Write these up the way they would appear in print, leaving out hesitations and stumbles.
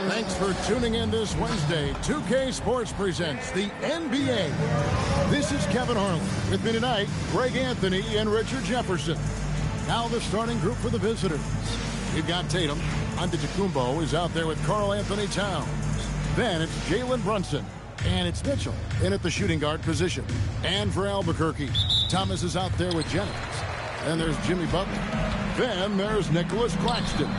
Thanks for tuning in this Wednesday. 2K Sports presents the NBA. This is Kevin Harlan. With me tonight, Greg Anthony and Richard Jefferson. Now the starting group for the visitors. We've got Tatum. Antetokounmpo is out there with Karl Anthony Towns. Then it's Jalen Brunson. And it's Mitchell in at the shooting guard position. And for Albuquerque, Thomas is out there with Jennings. Then there's Jimmy Butler. Then there's Nicholas Claxton.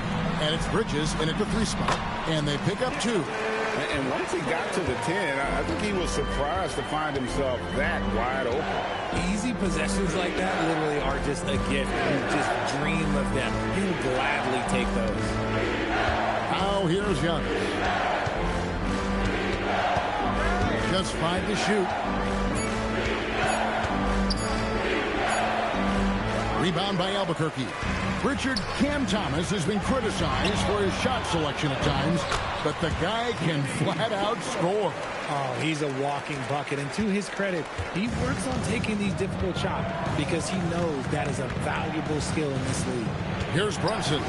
And it's Bridges in at the 3 spot. And they pick up 2. And once he got to the 10, I think he was surprised to find himself that wide open. Easy possessions like that literally are just a gift. You just dream of them. You would gladly take those. Now here's Giannis. Just 5 to shoot. Rebound by Albuquerque. Richard, Cam Thomas has been criticized for his shot selection at times, but the guy can flat out score. Oh, he's a walking bucket, and to his credit, he works on taking these difficult shots because he knows that is a valuable skill in this league. Here's Brunson.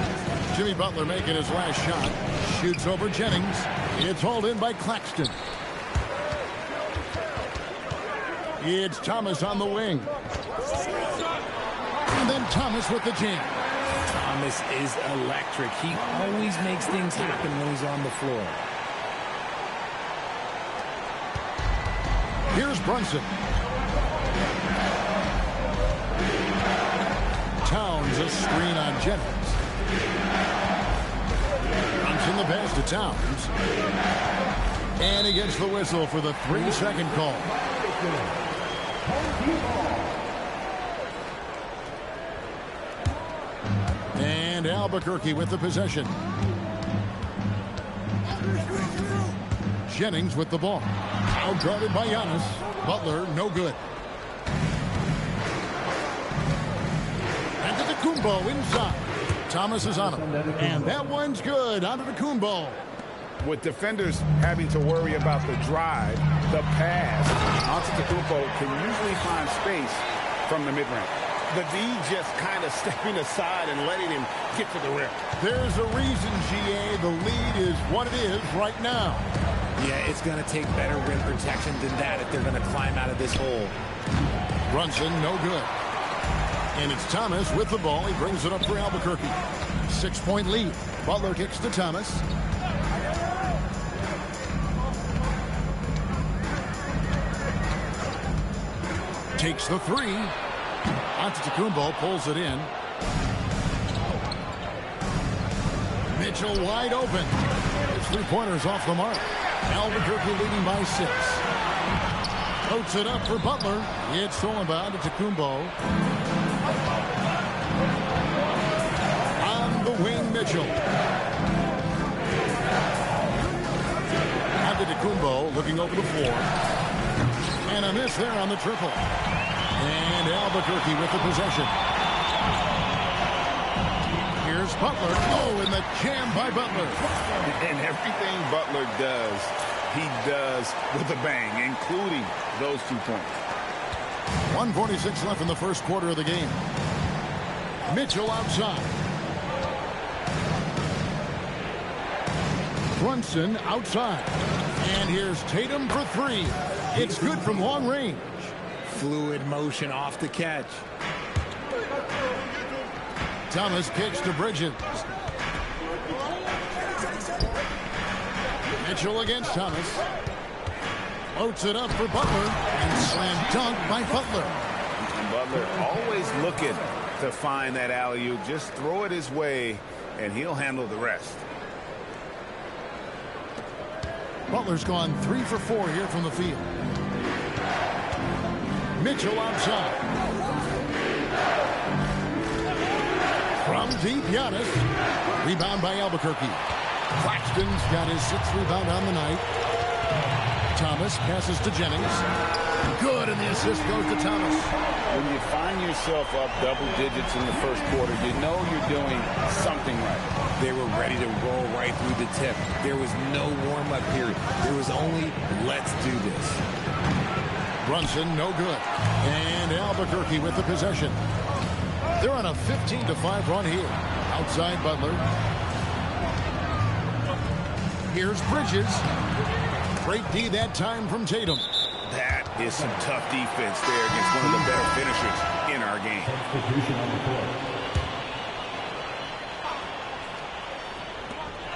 Jimmy Butler making his last shot. Shoots over Jennings. It's hauled in by Claxton. It's Thomas on the wing. And then Thomas with the jam. Thomas is electric. He always makes things happen when he's on the floor. Here's Brunson. Towns a screen on Jennings. Brunson the pass to Towns. And he gets the whistle for the 3-second call. And Albuquerque with the possession. Jennings with the ball. Out guarded by Giannis. Butler, no good. Antetokounmpo inside. Thomas is on him. And that one's good. Antetokounmpo. With defenders having to worry about the drive, the pass, Antetokounmpo can usually find space from the mid-range. The D just kind of stepping aside and letting him get to the rim. There's a reason, GA, the lead is what it is right now. Yeah, it's going to take better rim protection than that if they're going to climb out of this hole. Brunson, no good. And it's Thomas with the ball. He brings it up for Albuquerque. 6-point lead. Butler kicks to Thomas. Takes the 3. Antetokounmpo pulls it in. Mitchell wide open. His 3-pointers off the mark. Albuquerque leading by 6. Floats it up for Butler. It's stolen by Antetokounmpo. On the wing, Mitchell. Antetokounmpo looking over the floor. And a miss there on the triple. And Albuquerque with the possession. Here's Butler. Oh, and the jam by Butler. And everything Butler does, he does with a bang, including those 2 points. 1:46 left in the first quarter of the game. Mitchell outside. Brunson outside. And here's Tatum for 3. It's good from long range. Fluid motion off the catch. Thomas kicks to Bridges. Mitchell against Thomas. Floats it up for Butler. And slam dunk by Butler. And Butler always looking to find that alley-oop. Just throw it his way, and he'll handle the rest. Butler's gone 3 for 4 here from the field. Mitchell outside. From deep, Giannis. Rebound by Albuquerque. Claxton's got his 6th rebound on the night. Thomas passes to Jennings. Good, and the assist goes to Thomas. When you find yourself up double digits in the first quarter, you know you're doing something right. They were ready to roll right through the tip. There was no warm-up period. There was only, let's do this. Brunson, no good. And Albuquerque with the possession. They're on a 15-5 run here. Outside Butler. Here's Bridges. Great D that time from Tatum. That is some tough defense there against one of the better finishers in our game.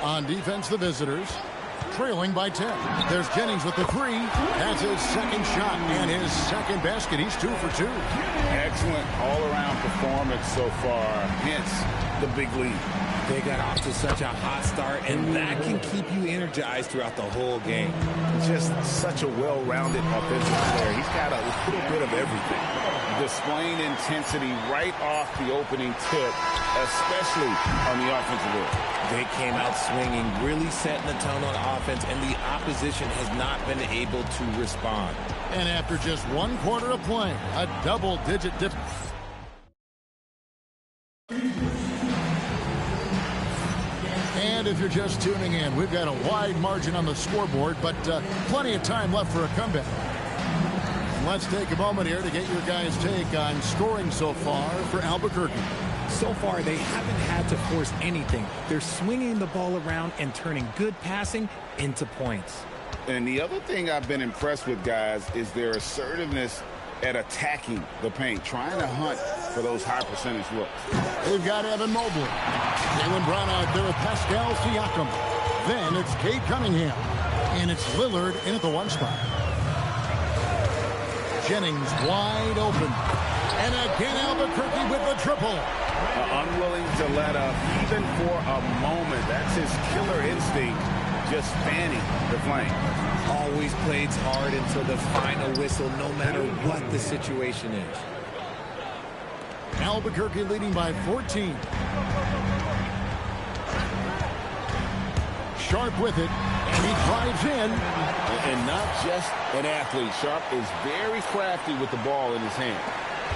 On defense, the visitors trailing by 10. There's Jennings with the three. That's his second shot and his second basket. He's 2 for 2. Excellent all-around performance so far, hence the big lead. They got off to such a hot start, and that can keep you energized throughout the whole game. Just such a well-rounded offensive player. He's got a little bit of everything. Displaying intensity right off the opening tip, especially on the offensive end. They came out swinging, really setting the tone on offense, and the opposition has not been able to respond. And after just 1 quarter of play, a double-digit difference. And if you're just tuning in, we've got a wide margin on the scoreboard, but plenty of time left for a comeback. And let's take a moment here to get your guys' take on scoring so far for Albuquerque. So far, they haven't had to force anything. They're swinging the ball around and turning good passing into points. And the other thing I've been impressed with, guys, is their assertiveness at attacking the paint, trying to hunt for those high percentage looks. They've got Evan Mobley. Jaylen Brown out there with Pascal Siakam. Then it's Cade Cunningham. And it's Lillard in at the 1 spot. Jennings wide open. And again Albuquerque with the triple. Unwilling to let up even for a moment. That's his killer instinct, just fanning the flame. Always plays hard until the final whistle, no matter what the situation is. Albuquerque leading by 14. Sharp with it, and he drives in. And not just an athlete. Sharp is very crafty with the ball in his hand.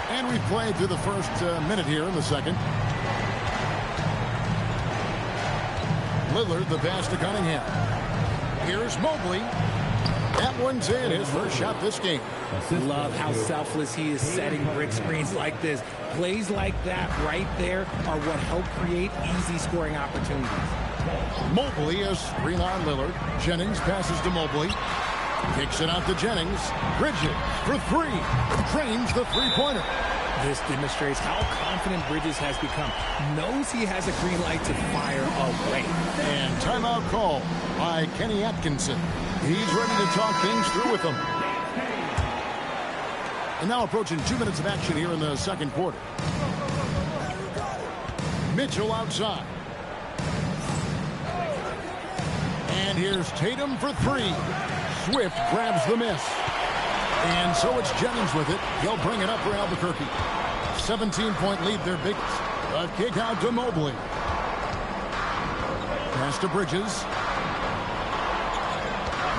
And we've played through the first minute here in the second. Lillard, the pass to Cunningham. Here's Mobley. That one's in, his first shot this game. Love how selfless he is setting brick screens like this. Plays like that right there are what help create easy scoring opportunities. Mobley is screen on Lillard. Jennings passes to Mobley. Kicks it out to Jennings. Bridges for 3. Drains the three-pointer. This demonstrates how confident Bridges has become. Knows he has a green light to fire away. And timeout call by Kenny Atkinson. He's ready to talk things through with them. And now approaching 2 minutes of action here in the second quarter. Mitchell outside. And here's Tatum for 3. Swift grabs the miss. And so it's Jennings with it. He'll bring it up for Albuquerque. 17-point lead, their biggest. A kick out to Mobley. Pass to Bridges.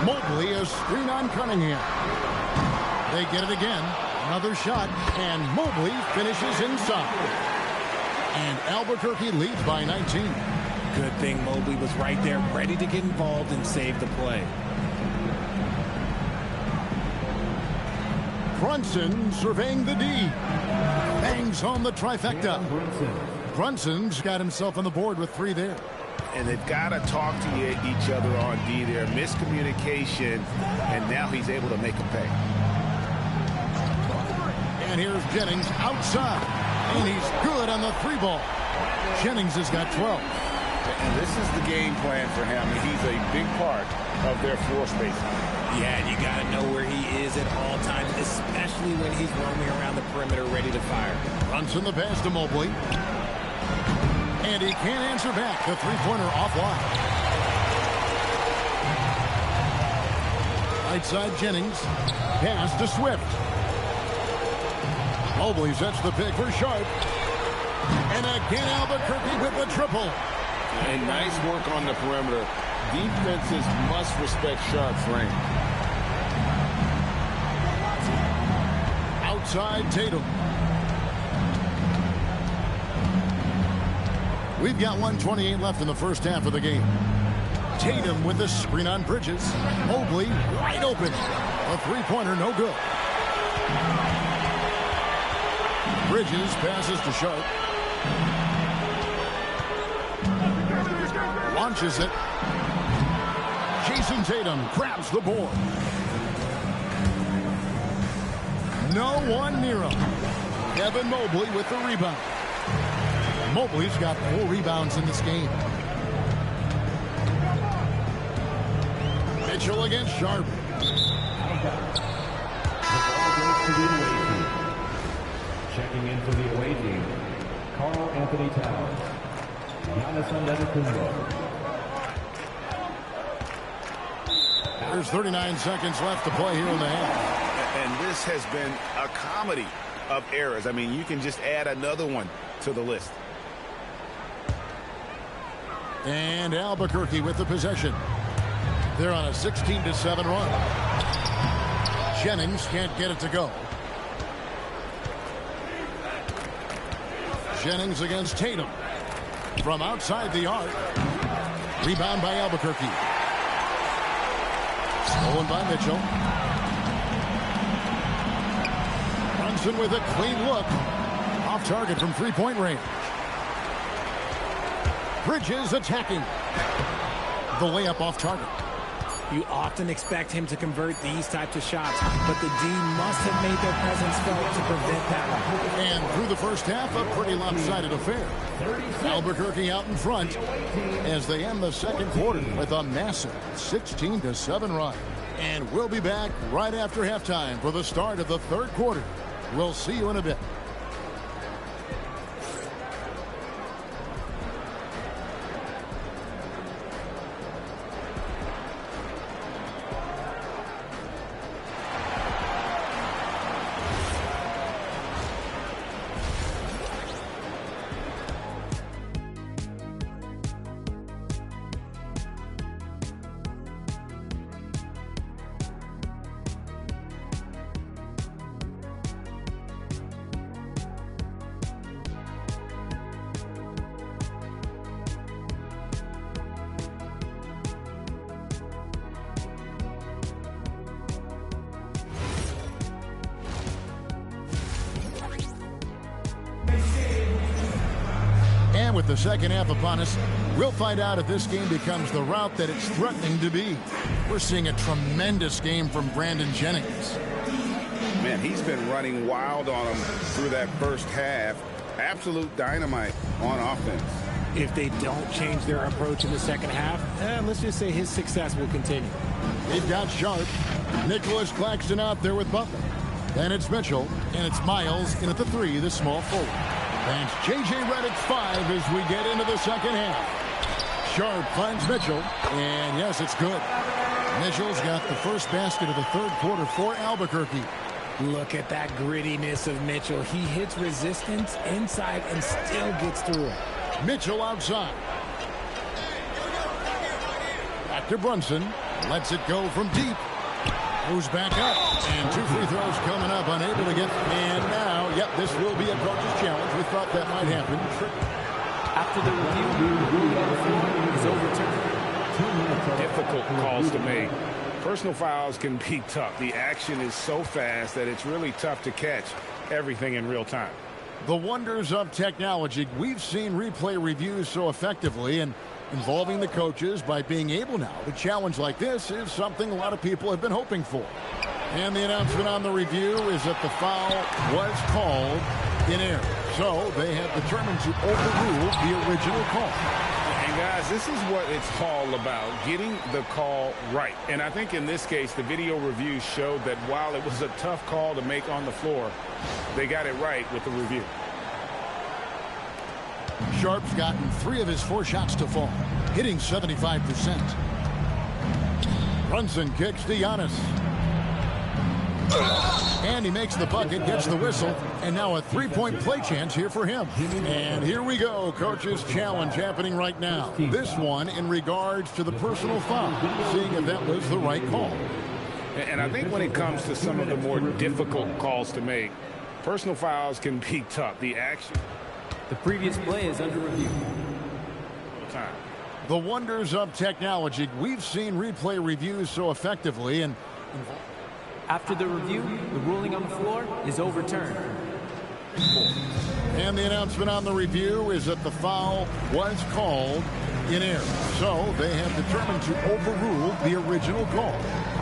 Mobley is screen on Cunningham. They get it again. Another shot, and Mobley finishes inside. And Albuquerque leads by 19. Good thing Mobley was right there, ready to get involved and save the play. Brunson surveying the D. Bangs home the trifecta. Brunson's got himself on the board with 3 there. And they've got to talk to each other on D there. Miscommunication, and now he's able to make a pay. And here's Jennings outside. And he's good on the 3-ball. Jennings has got 12. And this is the game plan for him. He's a big part of their floor spacing. Yeah, and you got to know where he is at all times, especially when he's roaming around the perimeter ready to fire. Brunson the pass to Mobley. And he can't answer back. The 3-pointer offline. Right side Jennings. Pass to Swift. Mobley sets the pick for Sharp. And again Albuquerque with the triple. And nice work on the perimeter. Defenses must respect Sharp's range. Outside Tatum. We've got 1:28 left in the first half of the game. Tatum with the screen on Bridges. Mobley wide open. A 3-pointer, no good. Bridges passes to Sharp. Launches it. Jason Tatum grabs the board. No one near him. Evan Mobley with the rebound. Mobley's got 4 rebounds in this game. Mitchell against Sharp. Checking in for the away team, Karl Anthony Towns. Giannis Antetokounmpo. There's 39 seconds left to play here in the half. And this has been a comedy of errors. I mean, you can just add another one to the list. And Albuquerque with the possession. They're on a 16-7 run. Jennings can't get it to go. Jennings against Tatum. From outside the arc. Rebound by Albuquerque. Stolen by Mitchell. Brunson with a clean look. Off target from three-point range. Bridges attacking. The layup off target. You often expect him to convert these types of shots, but the D must have made their presence felt to prevent that one. And through the first half, a pretty lopsided affair. Albuquerque out in front as they end the second quarter with a massive 16-7 run. And we'll be back right after halftime for the start of the third quarter. We'll see you in a bit. With the second half upon us, we'll find out if this game becomes the route that it's threatening to be. We're seeing a tremendous game from Brandon Jennings. Man, he's been running wild on them through that first half. Absolute dynamite on offense. If they don't change their approach in the second half, let's just say his success will continue. They've got Sharp. Nicholas Claxton out there with Butler. Then it's Mitchell, and it's Miles in at the 3, the small forward. And J.J. Redick 5 as we get into the second half. Sharp finds Mitchell, and yes, it's good. Mitchell's got the first basket of the third quarter for Albuquerque. Look at that grittiness of Mitchell. He hits resistance inside and still gets through it. Mitchell outside. Back to Brunson. Lets it go from deep. Moves back up. And 2 free throws coming up. Unable to get. And now, yep, this will be a coach's challenge. We thought that might happen. After the review is overturned. Difficult calls to make. Personal fouls can be tough. The action is so fast that it's really tough to catch everything in real time. The wonders of technology. We've seen replay reviews so effectively, and involving the coaches by being able now to challenge like this is something a lot of people have been hoping for. And the announcement on the review is that the foul was called in error. So they have determined to overrule the original call. And guys, this is what it's all about, getting the call right. And I think in this case, the video review showed that while it was a tough call to make on the floor, they got it right with the review. Sharp's gotten 3 of his 4 shots to fall, hitting 75%. Brunson kicks to Giannis. And he makes the bucket, gets the whistle, and now a 3-point play chance here for him. And here we go, coach's challenge happening right now. This one in regards to the personal foul, seeing if that was the right call. And I think when it comes to some of the more difficult calls to make, personal fouls can be tough. The action. The previous play is under review. Time. The wonders of technology. We've seen replay reviews so effectively, and after the review, the ruling on the floor is overturned. And the announcement on the review is that the foul was called in air. So they have determined to overrule the original call.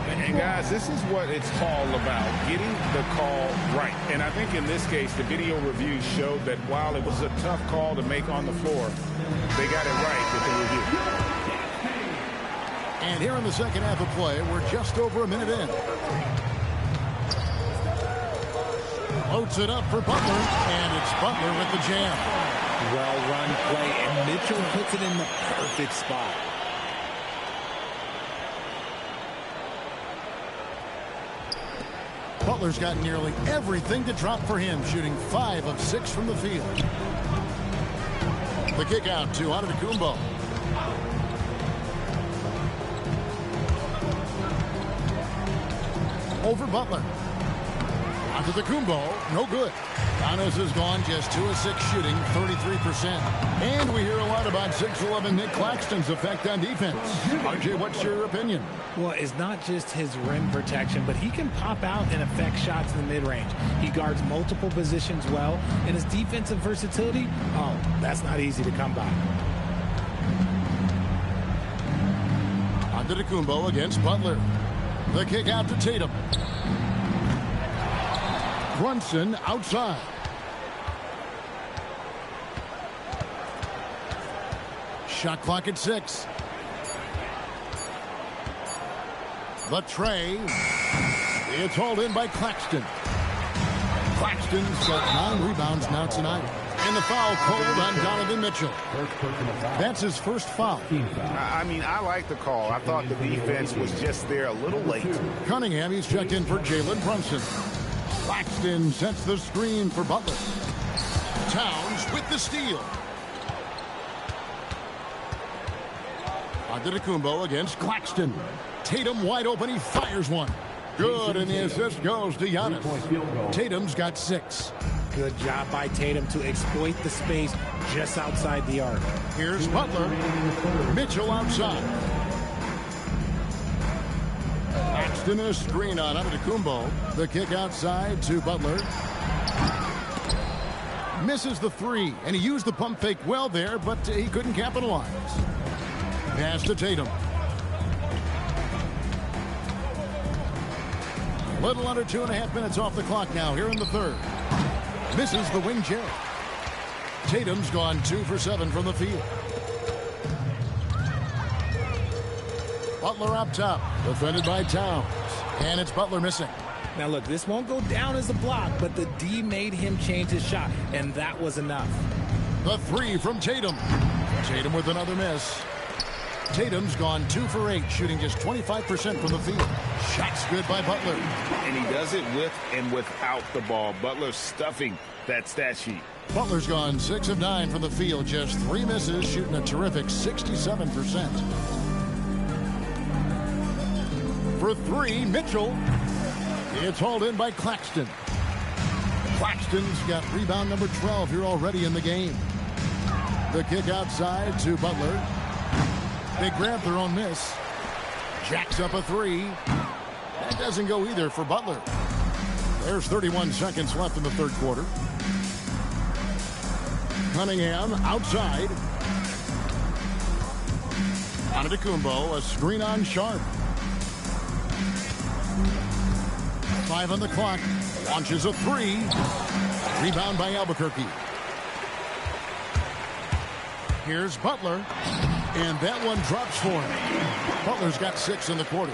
And guys, this is what it's all about, getting the call right. And I think in this case, the video review showed that while it was a tough call to make on the floor, they got it right with the review. And here in the second half of play, we're just over a minute in. Floats it up for Butler, and it's Butler with the jam. Well-run play, and Mitchell puts it in the perfect spot. Butler's got nearly everything to drop for him, shooting 5 of 6 from the field. The kick out to Antetokounmpo. Over Butler. Antetokounmpo, no good. Giannis has gone just 2 of 6 shooting, 33%. And we hear a lot about 6'11" Nick Claxton's effect on defense. RJ, what's your opinion? Well, it's not just his rim protection, but he can pop out and affect shots in the mid-range. He guards multiple positions well, and his defensive versatility, oh, that's not easy to come by. Antetokounmpo against Butler. The kick out to Tatum. Brunson outside. Shot clock at 6. The tray. It's hauled in by Claxton. Claxton's got 9 rebounds now tonight. And the foul called on Donovan Mitchell. That's his first foul. I mean, I like the call. I thought the defense was just there a little late. Cunningham, he's checked in for Jalen Brunson. Claxton sets the screen for Butler. Towns with the steal. Antetokounmpo against Claxton. Tatum wide open, he fires one. Good, and the assist goes to Giannis. Tatum's got 6. Good job by Tatum to exploit the space just outside the arc. Here's Butler. Mitchell outside. Claxton a screen on Antetokounmpo. The kick outside to Butler. Misses the 3, and he used the pump fake well there, but he couldn't capitalize. Pass to Tatum. Little under 2.5 minutes off the clock now here in the third. Misses the wing J. Tatum's gone 2 for 7 from the field. Butler up top, defended by Towns. And it's Butler missing. Now look, this won't go down as a block, but the D made him change his shot, and that was enough. The 3 from Tatum. Tatum with another miss. Tatum's gone 2 for 8, shooting just 25% from the field. Shots good by Butler. And he does it with and without the ball. Butler stuffing that stat sheet. Butler's gone 6 of 9 from the field, just 3 misses, shooting a terrific 67%. For 3, Mitchell. It's hauled in by Claxton. Claxton's got rebound number 12 here already in the game. The kick outside to Butler. They grab their own miss. Jacks up a 3. That doesn't go either for Butler. There's 31 seconds left in the third quarter. Cunningham outside. Antetokounmpo, a screen on Sharp. 5 on the clock. Launches a 3. Rebound by Albuquerque. Here's Butler. And that one drops for him. Butler's got 6 in the quarter.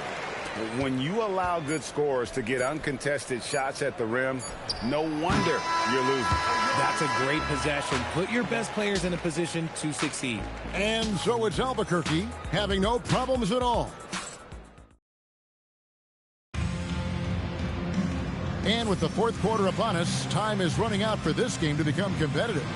When you allow good scorers to get uncontested shots at the rim, no wonder you're losing. That's a great possession. Put your best players in a position to succeed. And so it's Albuquerque having no problems at all. And with the fourth quarter upon us, time is running out for this game to become competitive.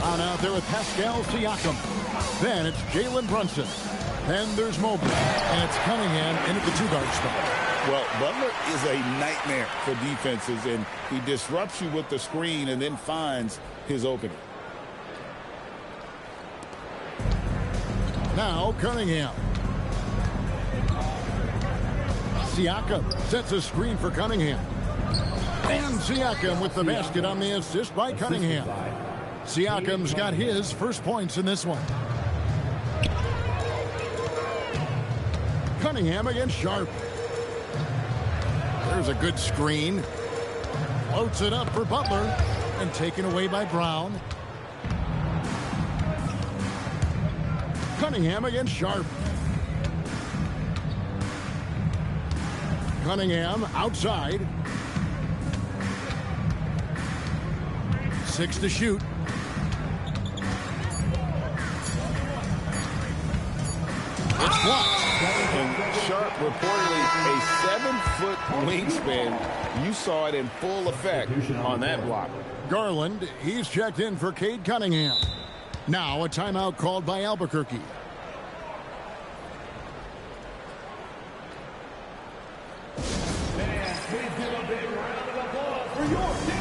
On out there with Pascal Siakam. Then it's Jalen Brunson. Then there's Mobley. And it's Cunningham in at the 2-guard spot. Well, Butler is a nightmare for defenses, and he disrupts you with the screen and then finds his opening. Now Cunningham. Siakam sets a screen for Cunningham. And Siakam with the basket on the assist by Cunningham. Siakam's got his first points in this one. Cunningham against Sharp. There's a good screen. Floats it up for Butler. And taken away by Brown. Cunningham against Sharp. Cunningham outside. 6 to shoot. It's blocked. And Sharp reportedly a 7-foot wingspan. You saw it in full effect on that block. Garland, he's checked in for Cade Cunningham. Now a timeout called by Albuquerque. And please give a big round of applause for your team.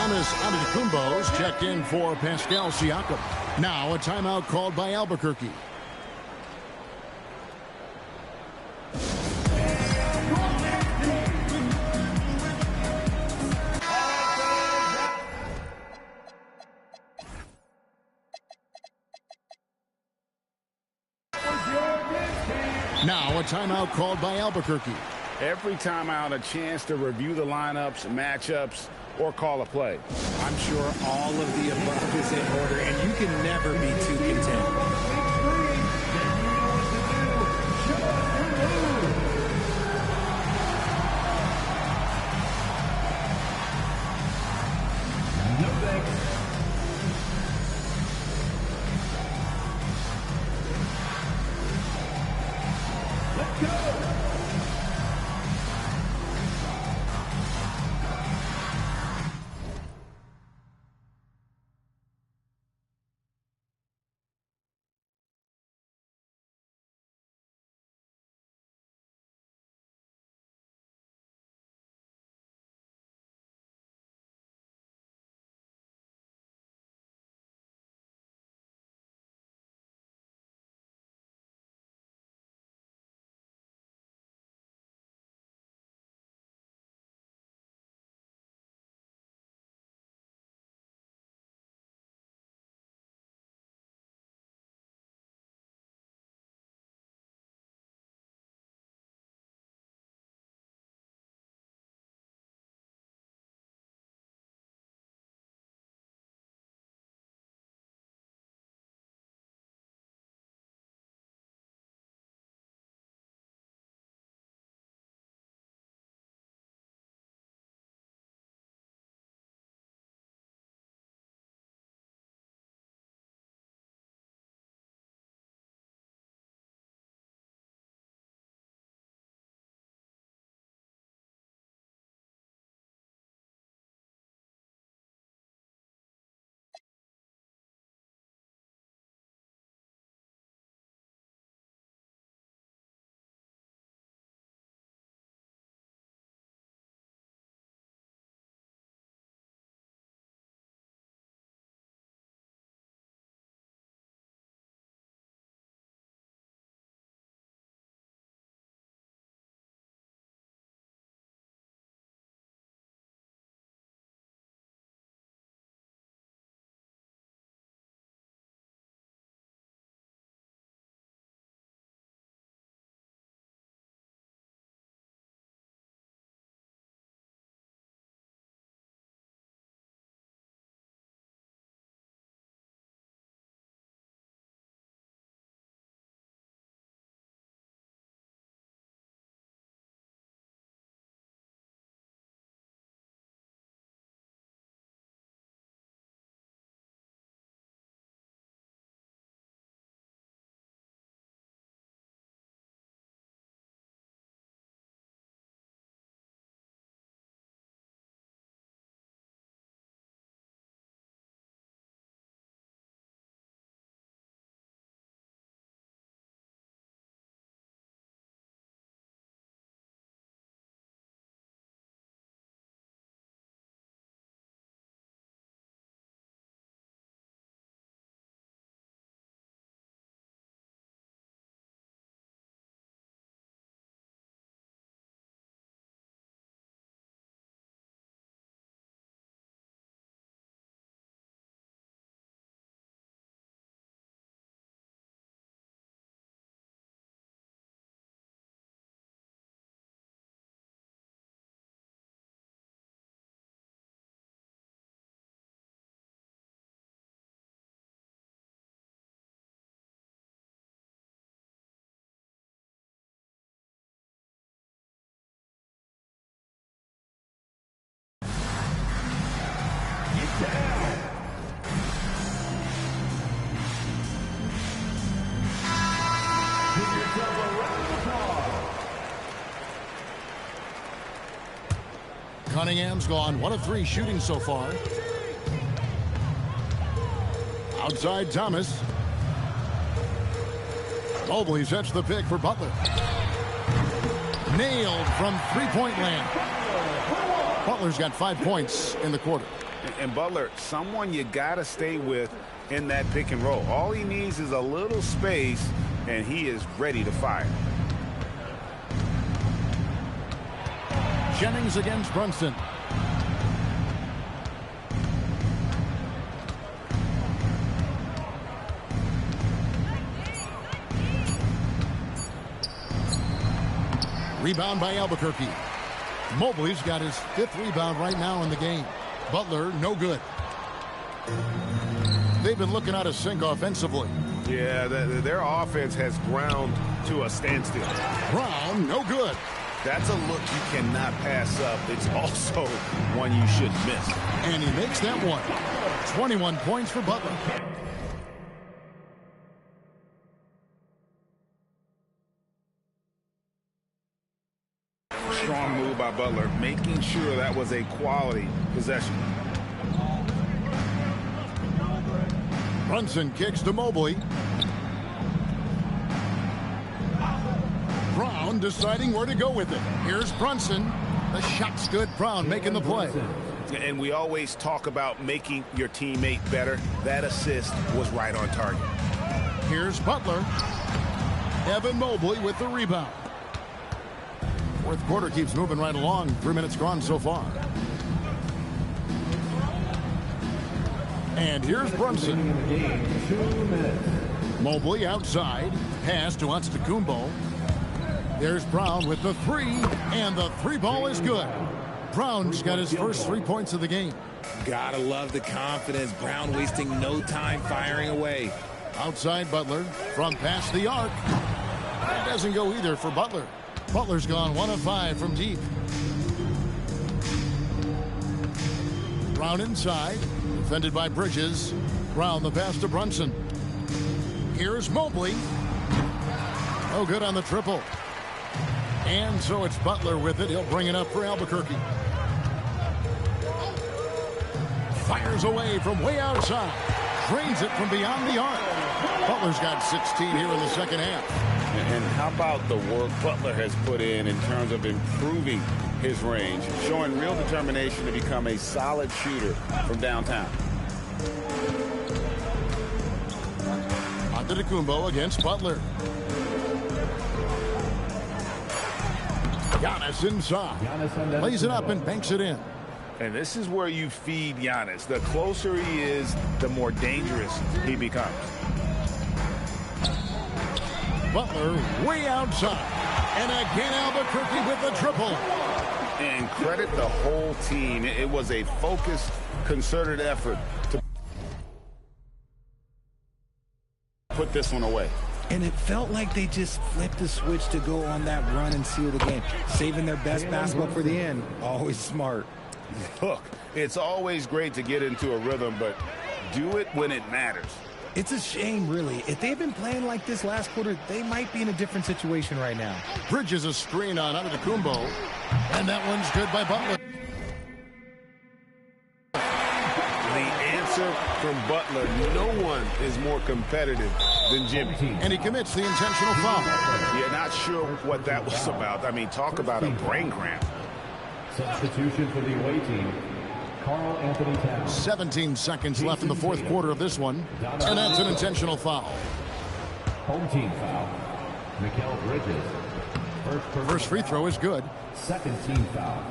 Giannis Antetokounmpo's checked in for Pascal Siakam. Now a timeout called by Albuquerque. Now a timeout called by Albuquerque. Every timeout a chance to review the lineups, matchups, or call a play. I'm sure all of the above is in order, and you can never be too content. Cunningham's gone 1 of 3 shooting so far. Outside Thomas. Mobley sets the pick for Butler. Nailed from three-point land. Butler's got 5 points in the quarter. And Butler, someone you got to stay with in that pick and roll. All he needs is a little space, and he is ready to fire. Jennings against Brunson. Rebound by Albuquerque. Mobley's got his 5th rebound right now in the game. Butler, no good. They've been looking out of sync offensively. Yeah, their offense has ground to a standstill. Brown, no good. That's a look you cannot pass up. It's also one you shouldn't miss. And he makes that one. 21 points for Butler. Strong move by Butler, making sure that was a quality possession. Brunson kicks to Mobley. Brown deciding where to go with it. Here's Brunson. The shot's good. Brown making the play. And we always talk about making your teammate better. That assist was right on target. Here's Butler. Evan Mobley with the rebound. Fourth quarter keeps moving right along. 3 minutes gone so far. And here's Brunson. Mobley outside. Pass to Antetokounmpo. There's Brown with the 3. And the 3 ball is good. Brown's got his first 3 points of the game. Gotta love the confidence. Brown wasting no time firing away. Outside Butler from past the arc. That doesn't go either for Butler. Butler's gone 1 of 5 from deep. Brown inside. Defended by Bridges. Brown the pass to Brunson. Here's Mobley. No good on the triple. And so it's Butler with it. He'll bring it up for Albuquerque. Fires away from way outside. Drains it from beyond the arc. Butler's got 16 here in the second half. And how about the work Butler has put in terms of improving his range, showing real determination to become a solid shooter from downtown. Antetokounmpo against Butler. Giannis inside. Lays it up and banks it in. And this is where you feed Giannis. The closer he is, the more dangerous he becomes. Butler way outside. And again Albuquerque with the triple. And credit the whole team. It was a focused, concerted effort to put this one away. And it felt like they just flipped the switch to go on that run and seal the game. Saving their best basketball for the end. Always smart. Look, it's always great to get into a rhythm, but do it when it matters. It's a shame, really. If they had been playing like this last quarter, they might be in a different situation right now. Bridges a screen on Antetokounmpo. And that one's good by Butler. The answer from Butler, no one is more competitive than Jimmy. And he commits the intentional foul. You're not sure what that was about. I mean, talk about a brain cramp. Substitution for the away team, Carl Anthony Towns. 17 seconds left in the fourth quarter of this one. And that's an intentional foul. Home team foul, Mikal Bridges. First free throw is good. Second team foul.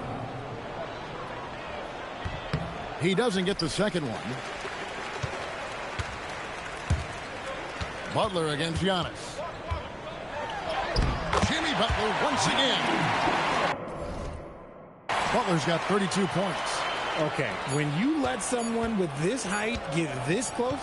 He doesn't get the second one. Butler against Giannis. Jimmy Butler once again. Butler's got 32 points. Okay, when you let someone with this height get this close...